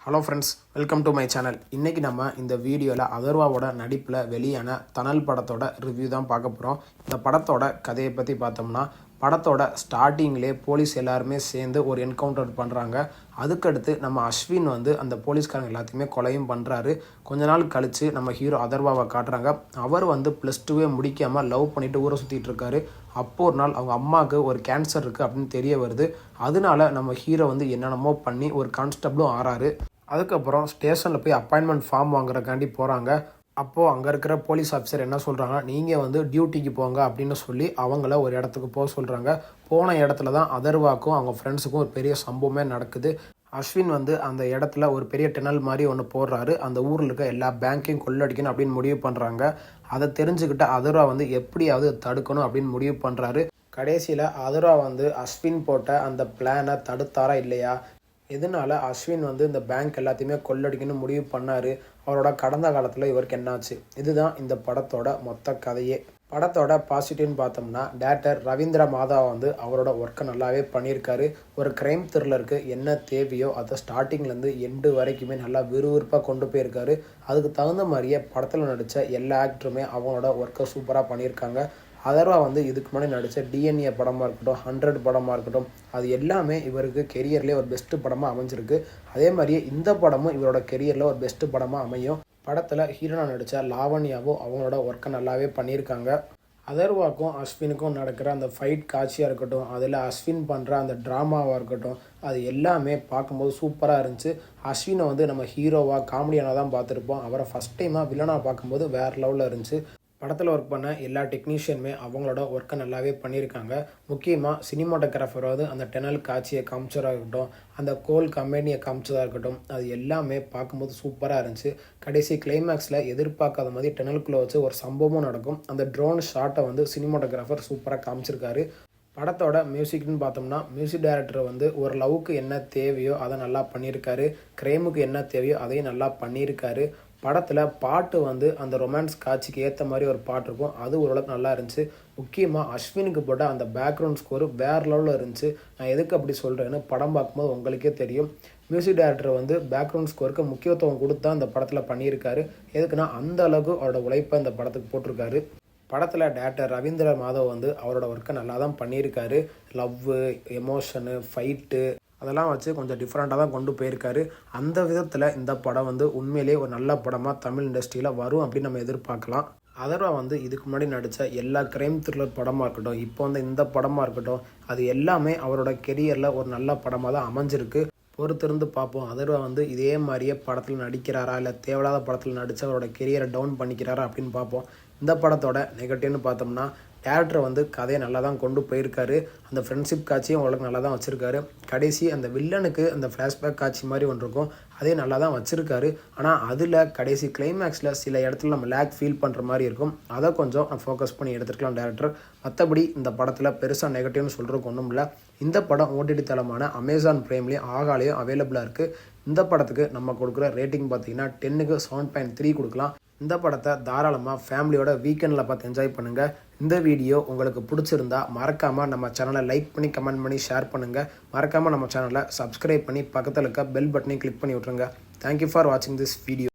Hello friends, welcome to my channel. இன்றைக்கி நம்ம இந்த வீடியோவில் அதர்வாவோட நடிப்பில் வெளியான தணல் படத்தோட ரிவ்யூ தான் பார்க்க போகிறோம். இந்த படத்தோட கதையை பற்றி பார்த்தோம்னா, படத்தோட ஸ்டார்டிங்லேயே போலீஸ் எல்லாருமே சேர்ந்து ஒரு என்கவுண்டர் பண்ணுறாங்க. அதுக்கடுத்து நம்ம அஸ்வின் அந்த போலீஸ்காரங்க எல்லாத்தையுமே கொலையும் பண்ணுறாரு. கொஞ்ச நாள் கழித்து நம்ம ஹீரோ அதர்வாவை காட்டுறாங்க. அவர் +2 முடிக்காமல் லவ் பண்ணிவிட்டு ஊரை சுற்றிட்டு இருக்காரு. அப்போ ஒரு நாள் அவங்க அம்மாவுக்கு ஒரு கேன்சர் இருக்குது அப்படின்னு தெரிய வருது. அதனால நம்ம ஹீரோ என்னென்னமோ பண்ணி ஒரு கான்ஸ்டபிளும் ஆறாரு. அதுக்கப்புறம் ஸ்டேஷனில் போய் அப்பாயின்மெண்ட் ஃபார்ம் வாங்குறக்காண்டி போகிறாங்க. அப்போது அங்கே இருக்கிற போலீஸ் ஆஃபீஸர் என்ன சொல்கிறாங்க, நீங்கள் டியூட்டிக்கு போங்க அப்படின்னு சொல்லி அவங்கள ஒரு இடத்துக்கு போக சொல்கிறாங்க. போன இடத்துல தான் அதர்வாக்கும் அவங்க ஃப்ரெண்ட்ஸுக்கும் ஒரு பெரிய சம்பவமே நடக்குது. அஸ்வின் அந்த இடத்துல ஒரு பெரிய டெனல் மாதிரி ஒன்று போடுறாரு. அந்த ஊரில் இருக்க எல்லா பேங்க்கையும் கொள்ளடிக்கணும் அப்படின்னு முடிவு பண்ணுறாங்க. அதை தெரிஞ்சுக்கிட்ட அதர்வா எப்படியாவது தடுக்கணும் அப்படின்னு முடிவு பண்ணுறாரு. கடைசியில் அதர்வா அஸ்வின் போட்ட அந்த பிளானை தடுத்தாரா இல்லையா, எதனால் அஸ்வின் இந்த பேங்க் எல்லாத்தையுமே கொள்ளடிக்கணும்னு முடிவு பண்ணார், அவரோட கடந்த காலத்தில் இவருக்கு என்னாச்சு, இதுதான் இந்த படத்தோட மொத்த கதையே. படத்தோட பாசிட்டிவ்னு பார்த்தோம்னா, டேரக்டர் ரவீந்திர மாதவ் அவரோட ஒர்க்கை நல்லாவே பண்ணியிருக்காரு. ஒரு க்ரைம் த்ரில்லருக்கு என்ன தேவையோ அதை ஸ்டார்டிங்லேருந்து எண்டு வரைக்குமே நல்லா விறுவிறுப்பாக கொண்டு போயிருக்காரு. அதுக்கு தகுந்த மாதிரியே படத்தில் நடித்த எல்லா ஆக்டருமே அவங்களோட ஒர்க்கை சூப்பராக பண்ணியிருக்காங்க. அதர்வா இதுக்கு முன்னாடி நடித்த டிஎன்ஏ படமாக இருக்கட்டும், 100 படமாக இருக்கட்டும், அது எல்லாமே இவருக்கு கெரியர்லேயே ஒரு பெஸ்ட்டு படமாக அமைஞ்சிருக்கு. அதே மாதிரியே இந்த படமும் இவரோட கெரியரில் ஒரு பெஸ்ட்டு படமாக அமையும். படத்தில் ஹீரோனா நடித்த லாவண்யாவும் அவங்களோட ஒர்க்கை நல்லாவே பண்ணியிருக்காங்க. அதர்வாக்கும் அஸ்வினுக்கும் நடக்கிற அந்த ஃபைட் காட்சியாக இருக்கட்டும், அதில் அஸ்வின் பண்ணுற அந்த ட்ராமாவாக இருக்கட்டும், அது எல்லாமே பார்க்கும்போது சூப்பராக இருந்துச்சு. அஸ்வினை நம்ம ஹீரோவாக காமெடியானாக தான் பார்த்துருப்போம். அவரை ஃபஸ்ட் டைமாக வில்லனாக பார்க்கும்போது வேறு லெவலில் இருந்துச்சு. படத்தில் ஒர்க் பண்ண எல்லா டெக்னீஷியனுமே அவங்களோட ஒர்க்கை நல்லாவே பண்ணியிருக்காங்க. முக்கியமாக சினிமாட்டோகிராஃபர் அந்த டெனல் காட்சியை காமிச்சதாக இருக்கட்டும், அந்த கோல் கம்பெனியை காமிச்சதாக இருக்கட்டும், அது எல்லாமே பார்க்கும்போது சூப்பராக இருந்துச்சு. கடைசி கிளைமேக்ஸில் எதிர்பார்க்காத மாதிரி டெனலுக்குள்ளே வச்சு ஒரு சம்பவமும் நடக்கும். அந்த ட்ரோன் ஷாட்டை சினிமாட்டோகிராஃபர் சூப்பராக காமிச்சிருக்காரு. படத்தோட மியூசிக்னு பார்த்தோம்னா, மியூசிக் டைரக்டர் ஒரு லவ்வுக்கு என்ன தேவையோ அதை நல்லா பண்ணியிருக்காரு. கிரைமுக்கு என்ன தேவையோ அதையும் நல்லா பண்ணியிருக்காரு. படத்தில் பாட்டு அந்த ரொமான்ஸ் காட்சிக்கு ஏற்ற மாதிரி ஒரு பாட்டு இருக்கும், அது ஓரளவுக்கு நல்லா இருந்துச்சு. முக்கியமாக அஸ்வினுக்கு போட்ட அந்த பேக்ரவுண்ட் ஸ்கோரு வேறு லெவலில் இருந்துச்சு. நான் எதுக்கு அப்படி சொல்கிறேன்னு படம் பார்க்கும்போது உங்களுக்கே தெரியும். மியூசிக் டைரக்டர் பேக்ரவுண்ட் ஸ்கோருக்கு முக்கியத்துவம் கொடுத்து தான் இந்த படத்தில் பண்ணியிருக்காரு. எதுக்குன்னா அந்த அளவுக்கு அவரோட உழைப்பை இந்த படத்துக்கு போட்டிருக்காரு. படத்தில் டேரக்டர் ரவீந்திர மாதவ் அவரோட ஒர்க்கை நல்லா தான் பண்ணியிருக்காரு. லவ்வு, எமோஷனு, ஃபைட்டு அதெல்லாம் வச்சு கொஞ்சம் டிஃப்ரெண்ட்டாக தான் கொண்டு போயிருக்காரு. அந்த விதத்தில் இந்த படம் உண்மையிலேயே ஒரு நல்ல படமாக தமிழ் இண்டஸ்ட்ரியில் வரும் அப்படின்னு நம்ம எதிர்பார்க்கலாம். அதர்வா இதுக்கு முன்னாடி நடித்த எல்லா க்ரைம் த்ரில்லர் படமாக இருக்கட்டும், இப்போ இந்த படமாக இருக்கட்டும், அது எல்லாமே அவரோட கெரியரில் ஒரு நல்ல படமாக தான் அமைஞ்சிருக்கு. பொறுத்திருந்து பார்ப்போம். அதர்வா இதே மாதிரியே படத்தில் நடிக்கிறாரா, இல்லை தேவையில்லாத படத்தில் நடித்து அவரோட கெரியரை டவுன் பண்ணிக்கிறாரா அப்படின்னு பார்ப்போம். இந்த படத்தோட நெகட்டிவ்னு பார்த்தோம்னா, டேரக்டர் கதையை நல்லா தான் கொண்டு போயிருக்காரு. அந்த ஃப்ரெண்ட்ஷிப் காட்சியும் ஓரளவுக்கு நல்லா தான் வச்சுருக்காரு. கடைசி அந்த வில்லனுக்கு அந்த ஃப்ளாஷ்பேக் காட்சி மாதிரி ஒன்று இருக்கும், அதே நல்லா தான் வச்சுருக்காரு. ஆனால் அதில் கடைசி கிளைமேக்ஸில் சில இடத்துல நம்ம லேக் ஃபீல் பண்ணுற மாதிரி இருக்கும். அதை கொஞ்சம் ஃபோக்கஸ் பண்ணி எடுத்துருக்கலாம் டேரக்டர். மற்றபடி இந்த படத்தில் பெருசாக நெகட்டிவ்னு சொல்கிறதுக்கு ஒன்றும் இல்லை. இந்த படம் ஓடிடி தளமான அமேசான் பிரைம்லேயும் ஆகாலையும் அவைலபிளாக இருக்குது. இந்த படத்துக்கு நம்ம கொடுக்குற ரேட்டிங் பார்த்தீங்கன்னா 10க்கு 7.3 கொடுக்கலாம். இந்த படத்தை தாராளமாக ஃபேமிலியோட வீக்கெண்டில் பார்த்து என்ஜாய் பண்ணுங்கள். இந்த வீடியோ உங்களுக்கு பிடிச்சிருந்தா மறக்காமல் நம்ம சேனலை லைக் பண்ணி, கமெண்ட் பண்ணி, ஷேர் பண்ணுங்கள். மறக்காமல் நம்ம சேனலை சப்ஸ்கிரைப் பண்ணி பக்கத்தில் இருக்க பெல் பட்டனையும் கிளிக் பண்ணி விட்ருங்க. தேங்க்யூ ஃபார் வாட்சிங் திஸ் வீடியோ.